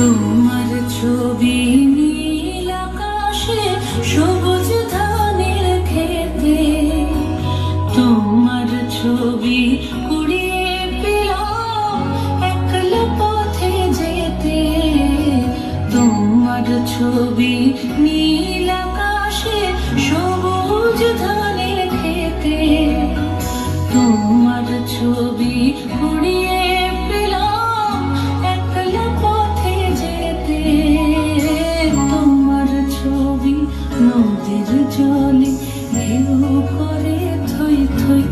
তোমার ছবি নীল আকাশে, সবুজ ধানের খেতে, তোমার ছবি কুড়িয়ে পেলাম একলা পথে যেতে। তোমার ছবি নীল আকাশে, সবুজ ধানের খেতে, তোমার ছবি কুড়িয়ে পেলাম একলা পথে যেতে। তোমার ছবি নদীর জলে ঢেউ করে থই থই,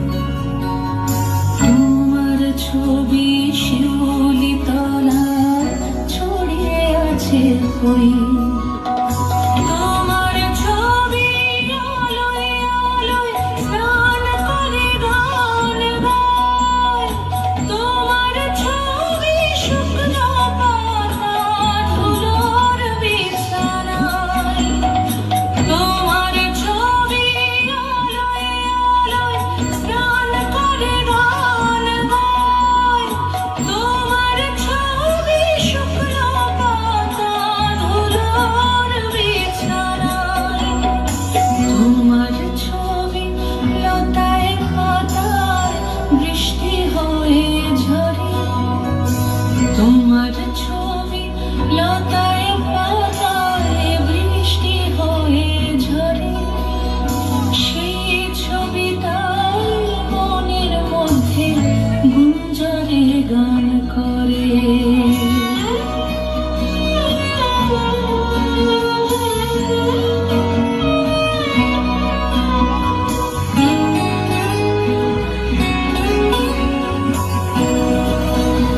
তোমার ছবি শিউলি তলায় ছড়িয়ে আছে কই।